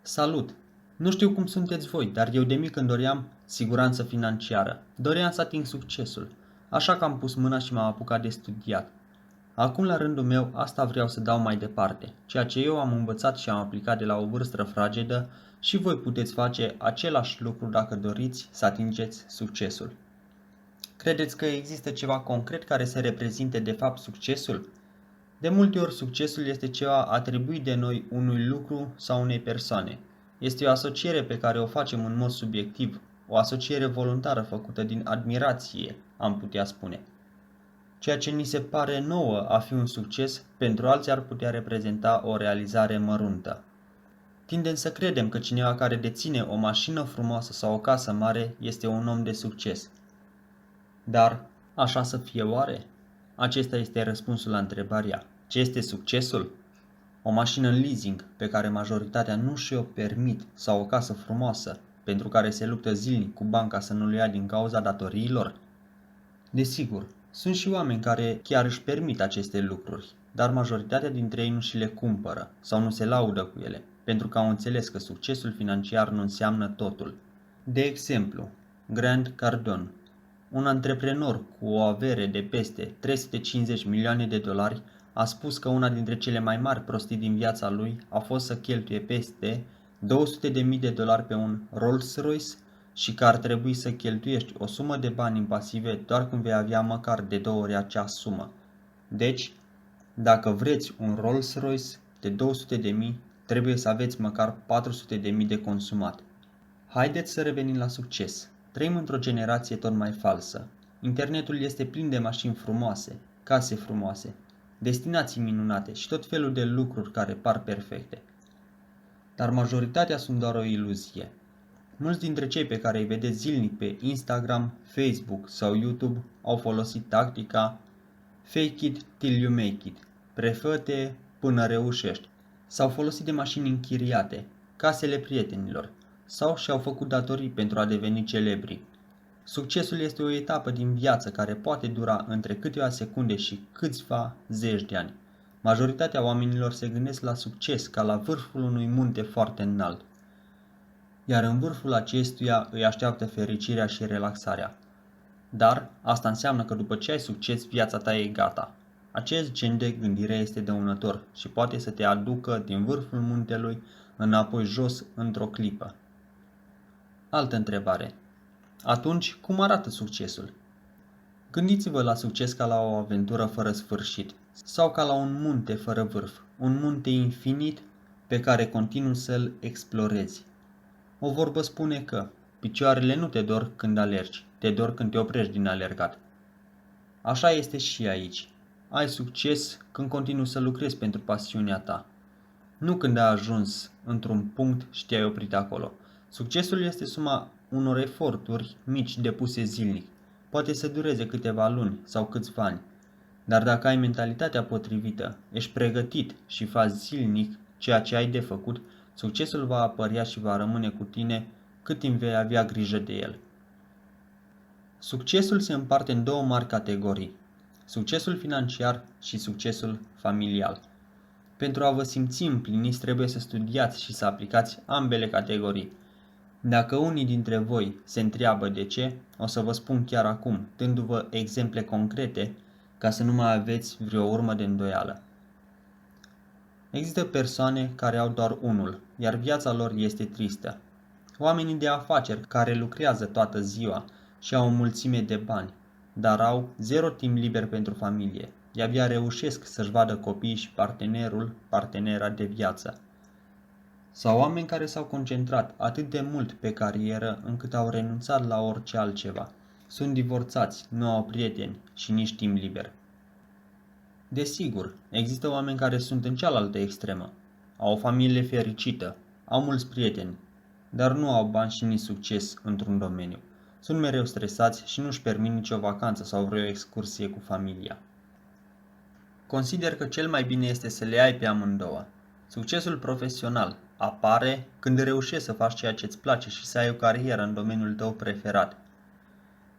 Salut! Nu știu cum sunteți voi, dar eu de mic îmi doream siguranță financiară. Doream să ating succesul. Așa că am pus mâna și m-am apucat de studiat. Acum, la rândul meu, asta vreau să dau mai departe. Ceea ce eu am învățat și am aplicat de la o vârstă fragedă și voi puteți face același lucru dacă doriți să atingeți succesul. Credeți că există ceva concret care să reprezinte de fapt succesul? De multe ori succesul este ceva atribuit de noi unui lucru sau unei persoane. Este o asociere pe care o facem în mod subiectiv, o asociere voluntară făcută din admirație, am putea spune. Ceea ce ni se pare nouă a fi un succes, pentru alții ar putea reprezenta o realizare măruntă. Tindem să credem că cineva care deține o mașină frumoasă sau o casă mare este un om de succes. Dar așa să fie oare? Acesta este răspunsul la întrebarea: ce este succesul? O mașină în leasing pe care majoritatea nu și-o permit sau o casă frumoasă pentru care se luptă zilnic cu banca să nu le ia din cauza datoriilor? Desigur, sunt și oameni care chiar își permit aceste lucruri, dar majoritatea dintre ei nu și le cumpără sau nu se laudă cu ele, pentru că au înțeles că succesul financiar nu înseamnă totul. De exemplu, Grant Cardone, un antreprenor cu o avere de peste 350 milioane de dolari, a spus că una dintre cele mai mari prostii din viața lui a fost să cheltuie peste $200.000 pe un Rolls-Royce și că ar trebui să cheltuiești o sumă de bani în pasive doar când vei avea măcar de 2 ori acea sumă. Deci, dacă vreți un Rolls-Royce de 200.000, trebuie să aveți măcar 400.000 de consumat. Haideți să revenim la succes. Trăim într-o generație tot mai falsă. Internetul este plin de mașini frumoase, case frumoase, destinații minunate și tot felul de lucruri care par perfecte. Dar majoritatea sunt doar o iluzie. Mulți dintre cei pe care îi vedeți zilnic pe Instagram, Facebook sau YouTube au folosit tactica fake it till you make it, prefă-te până reușești. S-au folosit de mașini închiriate, casele prietenilor, sau și-au făcut datorii pentru a deveni celebri. Succesul este o etapă din viață care poate dura între câteva secunde și câțiva zeci de ani. Majoritatea oamenilor se gândesc la succes ca la vârful unui munte foarte înalt, iar în vârful acestuia îi așteaptă fericirea și relaxarea. Dar asta înseamnă că după ce ai succes, viața ta e gata. Acest gen de gândire este dăunător și poate să te aducă din vârful muntelui înapoi jos într-o clipă. Altă întrebare. Atunci, cum arată succesul? Gândiți-vă la succes ca la o aventură fără sfârșit sau ca la un munte fără vârf, un munte infinit pe care continui să-l explorezi. O vorbă spune că picioarele nu te dor când alergi, te dor când te oprești din alergat. Așa este și aici. Ai succes când continui să lucrezi pentru pasiunea ta, nu când ai ajuns într-un punct și te-ai oprit acolo. Succesul este suma unor eforturi mici depuse zilnic. Poate să dureze câteva luni sau câțiva ani, dar dacă ai mentalitatea potrivită, ești pregătit și faci zilnic ceea ce ai de făcut, succesul va apărea și va rămâne cu tine cât timp vei avea grijă de el. Succesul se împarte în două mari categorii: succesul financiar și succesul familial. Pentru a vă simți împliniți, trebuie să studiați și să aplicați ambele categorii. Dacă unii dintre voi se întreabă de ce, o să vă spun chiar acum, dându-vă exemple concrete, ca să nu mai aveți vreo urmă de îndoială. Există persoane care au doar unul, iar viața lor este tristă. Oamenii de afaceri care lucrează toată ziua și au o mulțime de bani, dar au zero timp liber pentru familie. De-abia reușesc să-și vadă copiii și partenera de viață. Sau oameni care s-au concentrat atât de mult pe carieră încât au renunțat la orice altceva. Sunt divorțați, nu au prieteni și nici timp liber. Desigur, există oameni care sunt în cealaltă extremă. Au o familie fericită, au mulți prieteni, dar nu au bani și nici succes într-un domeniu. Sunt mereu stresați și nu-și permit nicio vacanță sau vreo excursie cu familia. Consider că cel mai bine este să le ai pe amândouă. Succesul profesional apare când reușești să faci ceea ce îți place și să ai o carieră în domeniul tău preferat.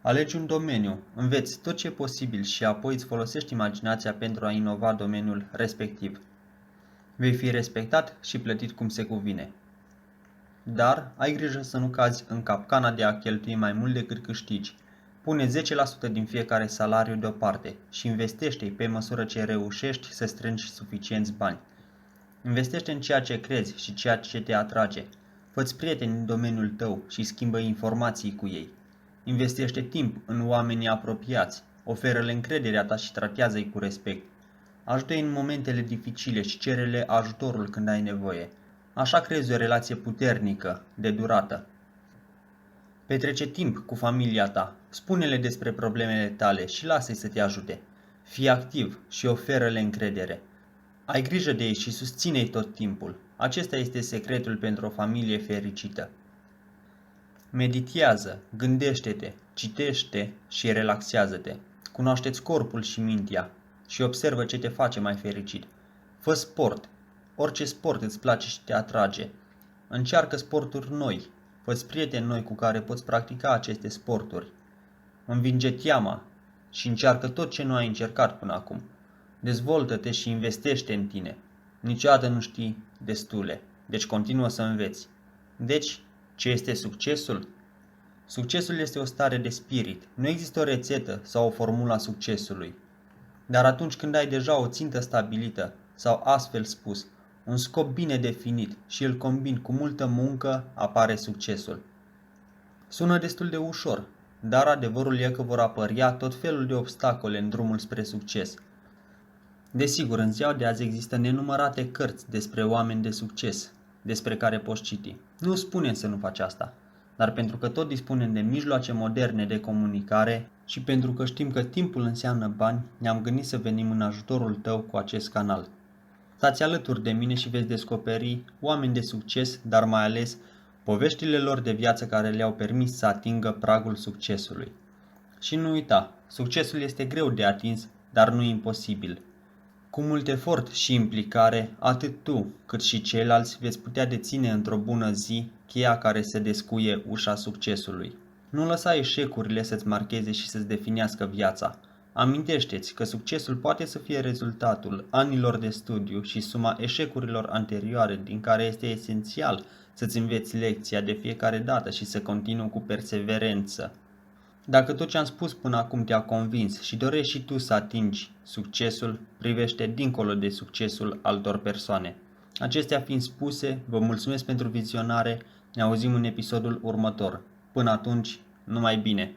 Alegi un domeniu, înveți tot ce e posibil și apoi îți folosești imaginația pentru a inova domeniul respectiv. Vei fi respectat și plătit cum se cuvine. dar ai grijă să nu cazi în capcana de a cheltui mai mult decât câștigi. Pune 10% din fiecare salariu deoparte și investește-i pe măsură ce reușești să strângi suficienți bani. Investește în ceea ce crezi și ceea ce te atrage. Fă-ți prieteni în domeniul tău și schimbă informații cu ei. Investește timp în oamenii apropiați, oferă-le încrederea ta și tratează-i cu respect. Ajută-i în momentele dificile și cere-le ajutorul când ai nevoie. Așa creezi o relație puternică, de durată. Petrece timp cu familia ta, spune-le despre problemele tale și lasă-i să te ajute. Fii activ și oferă-le încredere. Ai grijă de ei și susține-i tot timpul. Acesta este secretul pentru o familie fericită. Meditează, gândește-te, citește și relaxează-te. Cunoaște-ți corpul și mintea și observă ce te face mai fericit. Fă sport. Orice sport îți place și te atrage. Încearcă sporturi noi. Fă-ți prieteni noi cu care poți practica aceste sporturi. Învinge teama și încearcă tot ce nu ai încercat până acum. Dezvoltă-te și investește în tine. Niciodată nu știi destule, deci continuă să înveți. Deci, ce este succesul? Succesul este o stare de spirit. Nu există o rețetă sau o formulă a succesului. Dar atunci când ai deja o țintă stabilită, sau astfel spus, un scop bine definit și îl combini cu multă muncă, apare succesul. Sună destul de ușor, dar adevărul e că vor apărea tot felul de obstacole în drumul spre succes. Desigur, în ziua de azi există nenumărate cărți despre oameni de succes, despre care poți citi. Nu spunem să nu faci asta, dar pentru că tot dispunem de mijloace moderne de comunicare și pentru că știm că timpul înseamnă bani, ne-am gândit să venim în ajutorul tău cu acest canal. Stați alături de mine și veți descoperi oameni de succes, dar mai ales poveștile lor de viață care le-au permis să atingă pragul succesului. Și nu uita, succesul este greu de atins, dar nu imposibil. Cu mult efort și implicare, atât tu cât și ceilalți veți putea deține într-o bună zi cheia care să descuie ușa succesului. Nu lăsa eșecurile să-ți marcheze și să-ți definească viața. Amintește-ți că succesul poate să fie rezultatul anilor de studiu și suma eșecurilor anterioare, din care este esențial să-ți înveți lecția de fiecare dată și să continui cu perseverență. Dacă tot ce am spus până acum te-a convins și dorești și tu să atingi succesul, privește dincolo de succesul altor persoane. Acestea fiind spuse, vă mulțumesc pentru vizionare, ne auzim în episodul următor. Până atunci, numai bine!